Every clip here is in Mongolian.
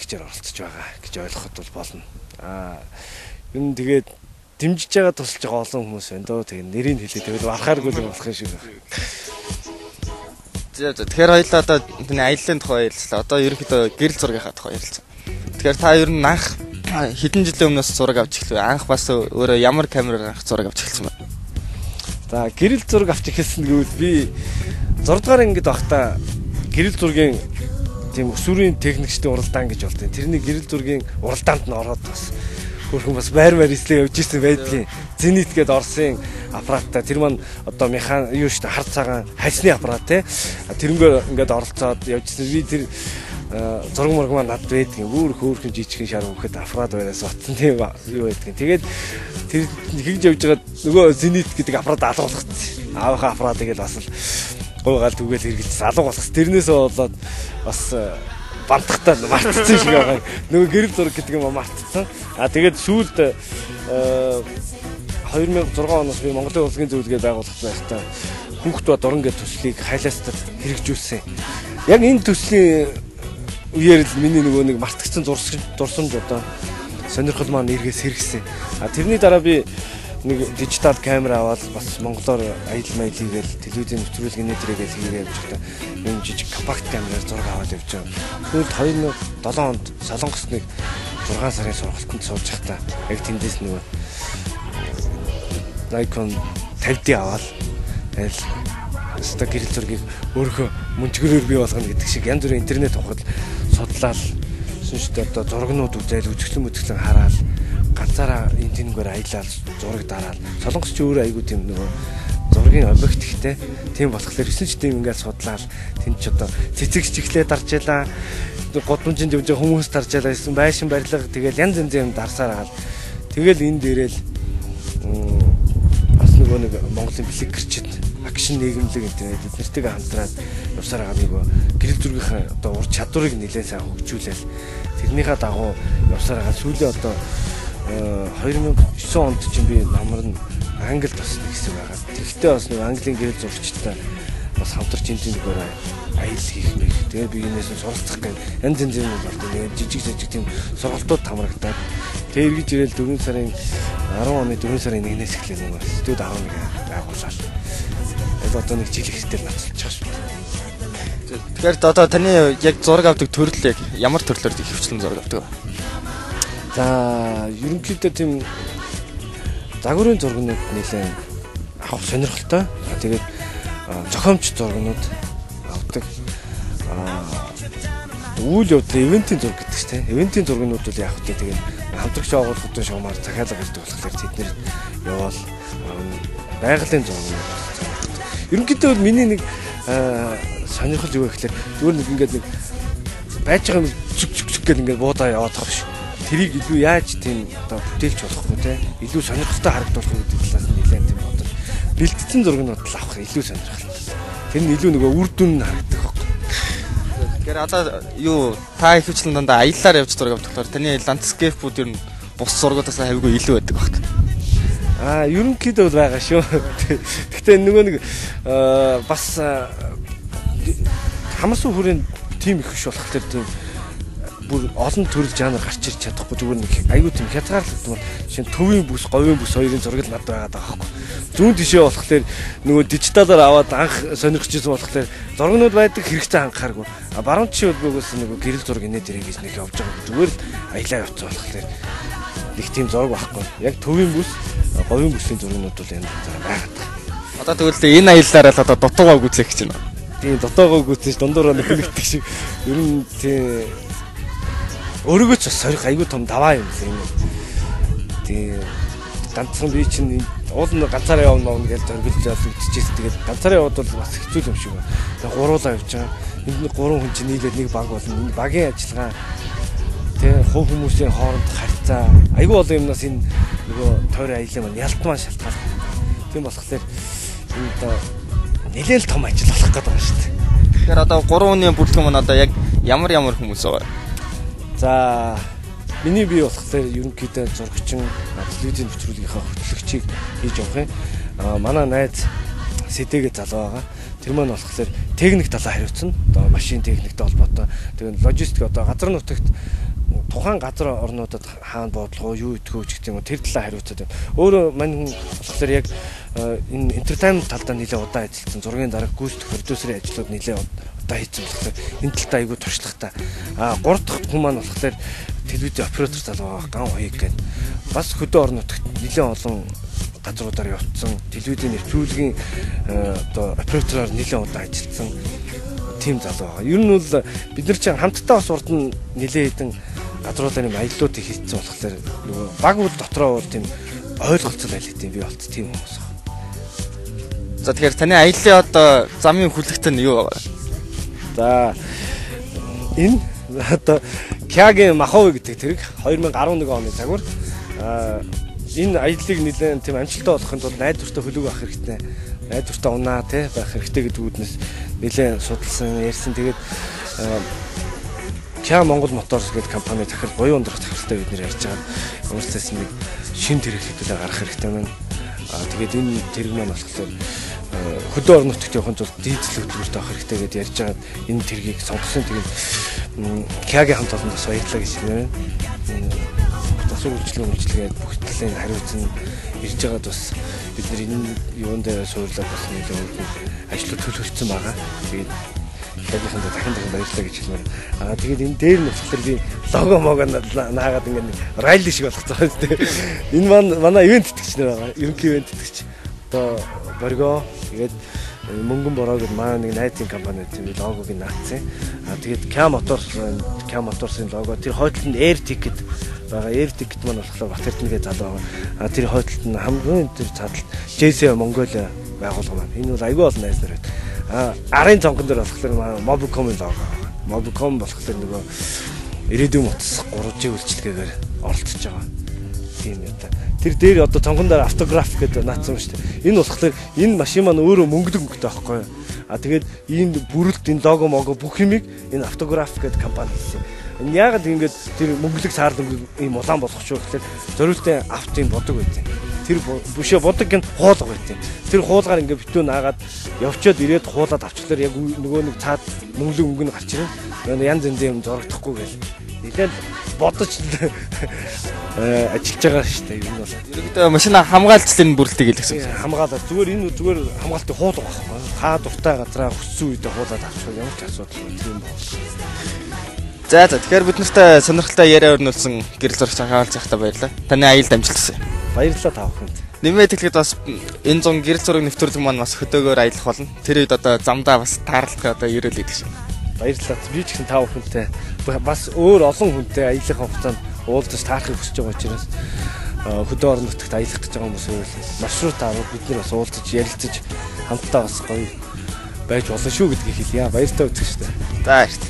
тэтгэгчээр оролцож байгаа гэж ойлгоход бол болно. Ер нь тэгээд дэмжиж байгаа тусалж байгаа олон хүмүүс байна дөө. Тэгээд нэрийг хэлээ тэгээд арахааргүй л болох юм шиг байна. Тэгэхээр хоёлаа одоо таны аяллаа тухай ярилцлаа. Одоо ерөнхийдөө гэрэл зургийнхаа тухай ярилцсан. Тэгэхээр та ер нь анх хэдэн жилийн өмнөөс зураг авч эхлэв? Анх бас өөрөө ямар камераар анх зураг авч эхэлсэн бэ? За гэрэл зураг авч эхэлсэн гэвэл би 6 дугаар ангид байхдаа гэрэл зургийн тийм өсвөрийн техникчдийн уралдаан гэж болтой. Тэрний гэрэл зургийн уралдаанд нь ороод бас хөрхөн бас байр эслээ явж ирсэн байдгийн. Зенит гээд Оросын аппараттай тэр маань одоо юу шүү дээ хар цагаан хальсны аппарат те. Тэрнгээр ингээд оролцоод явж ирсэн. Би тэр зураг мураг маань над байдгийн. Өөр хөөрхөн жижигхэн шар хөхөд аппарат байраас утсан тийм юу байдгийн. Тэгээд тэр хийж явж байгаа нөгөө зенит гэдэг аппарат алгуулчихсан. Аавынхаа аппаратыг л бас л гойгаал түгээл хэрэгжилсэн алга болгосон. Тэрнээс болоод бас бантахтаа мартцсан шиг байгаа. Нөгөө гэрэл зураг гэдэг юм мартцсан. Тэгээд сүүлд 2006 оноос би Монголын урлагийн зөвлөгөө байгуулагдсан байхдаа Хүүхэд ба дуран гэдэг төслийг хайлаастад хэрэгжүүлсэн. Яг энэ төслийн үеэр л миний нэг мартагдсан дурсамж одоо сонирхол маань эргээс хэрэгсэн. Тэрний дараа би нэг дижитал камера аваад бас монголоор аялал маялал хийгээл телевизийн нэвтрүүлгийн нэтрэгээл хийгээ явж байгаа. Ийм жижиг компакт камераар зураг аваад явж байгаа. Сүүлд 2007 онд Солонгост нэг 6 сарын сургалтанд сууж байхдаа яг тэндээс нөгөө Nikon 50D аваад тэгэл өстө гэрэл зургийг өөрөө мөнчгөрөөр бий болгоно гэдэг шиг янз бүрийн интернет ухад судлаад сүнштэй одоо зургнууд үзэл үзэсгэлэн хараад ганцаараа энэ тэнгээр аялал зураг дараад Солонгос ч өөрөө айгүй тийм нөгөө зургийн объект ихтэй тийм болохоор 9 ч тийм ингээд судлаад тэнд ч одоо цэцэг чиглээ дарж ялаа годамжинд явж байгаа хүмүүс дарж ялаа гэсэн байшин барилга тэгэл янз янзын юм дарсаар хаал тэгэл энэ дээрэл бас нөгөө нэг Монголын бликерчд акшн нийгэмлэг интернет эднэртэйгээ хамтраад явсаар байгаа нэг гэрэл зургийнхаа одоо ур чадварыг нэлээд сайн хөгжүүлээл тэрнийхээ дагуу явсаар байгаа сүүлийн одоо 2009 онд чинь би намар нь Англид бас нэг хэсэг байгаа. Тэгэхдээ бас нэг Английн гэрэл зурагчтай бас хамтарч энэ тэнгээр аялал хийх мэг. Тэгээ би энэс суралцах гэн янз янзын юм болдог. Нэг жижиг тийм сургалтууд хамрагдаад тэгээ эргэж ирэл 4 сарын 10 оны 4 сарын 1-ээс эхлэх нэг студ 11 байгууллаа. Энэ одоо нэг жил ихтэй нацолж байгаа шүү. Тэгэхээр одоо таны яг зураг авдаг төрөл яг ямар төрлөөр хөвчлэн зураг авдаг вэ? За ерөнхийдөө тийм загварын зургнууд нэлээд авах сонирхолтой. Тэгээд зохиомж зургнууд авдаг. Үйл явдлын ивентийн зураг гэдэг чинь тийм. Ивентийн зургнууд бол яг хөтэ тэгээд хамтрагч байгууллагуудын шугамар захиалга гэдэг болохоор тэднэр яваал байгалийн зургнууд. Ерөнхийдөө миний нэг сонирхол юу гэхээр зүгээр нэг ингээд нэг байж байгаа зүг гэл ингээд буудаа яваад байгаа биш. Тэрийг илүү яаж тийм одоо бүтээлч болох вэ те илүү сонирхолтой харагдуулах гэдэг талаас нь нэлээд тийм бодож бэлтгэсэн зургнууд л авах илүү сонирхолтой. Тэр нь илүү нөгөө үр дүн харагдах байхгүй. Тэгэхээр одоо юу та ихэвчлэн дандаа аяллаар явж зураг авдаг болохоор таны ландскейпүүд ер нь бус зургуудаас хавьгүй илүү байдаг баг. Ерөнхийдөө байгаа шүү. Гэхдээ нөгөө нэг бас хамарсан хүрээнд тийм их биш болохоор тийм бүр олон төрөл жанр гарч ирч чадахгүй зүгээр нэг айгүй тийм хязгаарлагдмал жишээ нь төвийн бүс, говийн бүс хоёрын зураг надад байгаа байхгүй. Зүүн тишээ болохоор нөгөө дижиталаар аваад анх сонирхож ирсэн болохоор зургнууд байдаг хэрэгцээ анхааргүй. Баруун тишээ өлбөгөөс нөгөө гэрэл зураг инээд ирэх гэж нэг явж байгаа. Зүгээр л аялаа явцсан болохоор нэг тийм зураг байхгүй. Яг төвийн бүс, говийн бүсийн зургнууд бол энэ байгаад байгаа. Одоо тэгвэл энэ аяллаараа л одоо дутуугаа гүйцээх гэж байна. Тийм дутуугаа гүйцэж дундуураа нөхөлөгдөх шиг ер нь тийм өөрийгөө ч бас сорих айгүй том даваа юм тийм. Тэгээ ганцхан би чинь уул нь ганцаараа явна гэж зориглож үзчихсэн. Тэгээд ганцаараа яваад бол бас хэцүү юм шиг байна. Тэгээ гуруулаа явж байгаа. Энд 3 хүн чинь нийлээд нэг баг болно. Энэ багийн ажиллагаа тэгээ хувь хүмүүсийн хооронд харьцаа айгүй олон юмнаас энэ нөгөө тойр аялал маань ялтмаа шалтгаалдаг. Тийм болохоор энэ одоо нэлээд том ажил болох гэдэг байна шүү дээ. Тэгэхээр одоо 3 хүний бүртгэн маань одоо яг ямар хүмүүс байгаа. За миний бие болохоор ерөнхийдөө зурагчин телевизийн нэвтрүүлгийнхаа хөтлөгчийг хийж явах юм. Манай найз Сэдэгэ залуу байгаа. Тэр маань болохоор техник талаа хариуцна. Одоо машин техниктэй холбоотой. Тэгээд логистик одоо газар нутагт тухайн газар орнуудад хаана бодлого юу идэх ч гэдэг юм уу тэр талаа хариуцаад байна. Өөрөө мань хүн болохоор яг энэ entertainment талдаа нэлээд удаан ажилласан. Зургийн дарга гүйцэтгэх продюсерийн ажлууд нэлээд удаан хийсэн болохоор энэ талдаа айгүй туршлагатай. 3 дахь хүн маань болохоор телевизийн оператор залуу ган хоёг гэдэг. Бас хөдөө орон нутагт нэлээд олон газруудаар явцсан. Телевизийн нэвтрүүлгийн одоо оператороор нэлээд удаан ажилласан тийм залуу байгаа. Ер нь бол бид нар чинь хамтдаа бас урд нь нэлээд хэдэн газруудын аяллууд хийсэн болохоор нөгөө баг үл дотроо бол тийм ойлголцол айлт юм би болт тийм хүмүүс байна. За тэгэхээр таны аяллаа одоо замын хүлэгт нь юу байгаа? За энэ одоо Кягийн Махови гэдэг тэрэг 2011 оны цагур энэ аяллыг нэлээд тийм амжилттай болохын тулд найдвартай хөлөг авах хэрэгтэй. Найдвартай унаа тий байх хэрэгтэй гэдэг үүднээс нэлээд судалсан, ярьсан. Тэгээд Кя Монгол Моторс гэдэг компани захирал буян ундрах захиралтай бид нэр ярьж байгаа. Ямар ч байсан нэг шин тэрэг хэдүүлээ гарах хэрэгтэй маань. Тэгээд энэ тэрэг маань болохоор хөдөө орон нутагт явахын тулд дийзел хөтөлбөртэй авах хэрэгтэй гэдээ ярьж байгаа. Энэ тэргийг сонгосон. Тэгээд Кягийн хамт олонд бас баярлалаа гэж хэлмээр байна. Үйлчлэгээ бүх талын хариуцсан ирж байгаад бас бид нар энэ юунд суурлаад бас нэлээд ажлууд төлөвлөсөн байгаа. Тэгээд Кягийнханд дахин баярлалаа гэж хэлмээр. Тэгээд энэ дээр нь болохоор би лого мого наагаад ингээд ралли шиг болгоцсон байна тийм. Энэ манай ивент тэтгэгч нар байгаа. Ерөнхий ивент тэтгэгч. Одоо Борго тэгээд мөнгөн бороо гэдэг маань нэг найзын компани тийм логог нь наацсан. Тэгээд Kya Motors-ын лого тэр хойдлолд Air Ticket байгаа. Air Ticket маань болохоор Батэрдэнгээ залуу байгаа. Тэр хойдлолд нь хамгийн тэр цаадалд JC Mongolia байгууллага маань. Энэ бол аюул олон найз нар байна. Арын цонхон дээр болохоор Mobicom-ын лого байгаа. Mobicom болохоор нөгөө Iridium утас 3G үйлчилгээгээр оролцож байгаа. Тийм юм та. Тэр дээр одоо цонхон дээр автограф гэдэг наацсан шүү дээ. Энэ болохоор энэ машин маань өөрөө мөнгөдөг байхгүй юу? Тэгээд энэ бүрэлд энэ лого мого бүх юмыг энэ автограф гэдэг компани хийсэн. Энэ яагаад ингэж тэр мөнгөлөг саардаг ийм улаан болгох шүү гэхээр зориултын автын бодог байт. Тэр бүшээ бодог гэн хуулга байт. Тэр хуулгаар ингэ битүү наагаад явчаад ирээд хуулаад авчлаар яг нөгөө нэг цаад мөнгөлөг өнгө нь гарч ирнэ. Янз янзын юм зурагдахгүй гэл. Нилээл бодож ажиллаж байгаа шүү дээ. Энэ бол ерөнхийдөө машина хамгаалцлын бүрэлдэхийг хэлсэн. Хамгаалал зүгээр энэ зүгээр хамгаалтын хуулга байхгүй. Та дуртай газараа хүссэн үедээ хуулаад авчих ямар ч асуудал тийм байна. За тэгэхээр бид нартай сонирхолтой яриа өрнүүлсэн гэрэл зурагч хаалт захтай баярлалаа. Таны аялалд амжилт хүсье. Баярлалаа та бүхэнд. Нэмээд хэлэхэд бас энэ зун гэрэл зураг нэвтрүүлэг маань бас хөдөөгөөр аялах болно. Тэр үед одоо замдаа бас таарлах одоо ерөөл идэх шиг. Баярлалаа. Би ч гэсэн та бүхэнтэй бас өөр олон хүнтэй аялах хугацаанд уулзаж таарахыг хүсэж байгаа учраас хөдөө орон нутагт аялах гэж байгаа хүмүүс байвал маршрут аваад бид нар бас уулзаж ярилцаж хамтдаа бас гоё байж болно шүү гэдгийг хэлье. Баяртай үзэх шүү дээ. За баярт.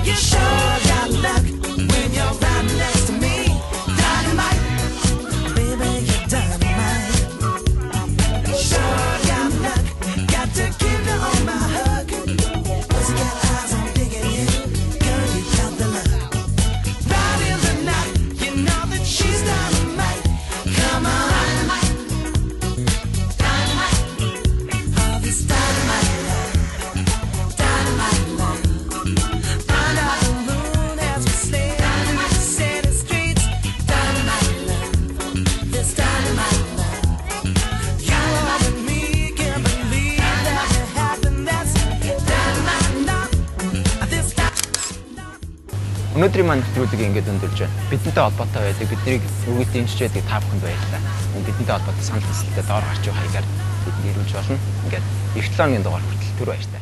You sure got luck when you're right next to me. Dynamite, baby, you're dynamite. Sure got luck, got to keep you on my hook. Cause you got eyes on digging you, girl, you got the luck. Right in the night, you know that she's dynamite. Come on, dynamite, all this dynamite love, dynamite love. Өнөөдрийн маань нэвтрүүлгийг ингээд өндөрлж байна. Бидэнтэй холбоотой байдаг, биднийг өгөөд дэмжиж байдаг та бүхэнд баярлалаа. Бидэнтэй холбоотой санал хүсэлтэд доор гарч байгаа хаягаар бид нэрүүлж болно. Ингээд эх 7 өдрийн дугаар хүртэл түр баяртай.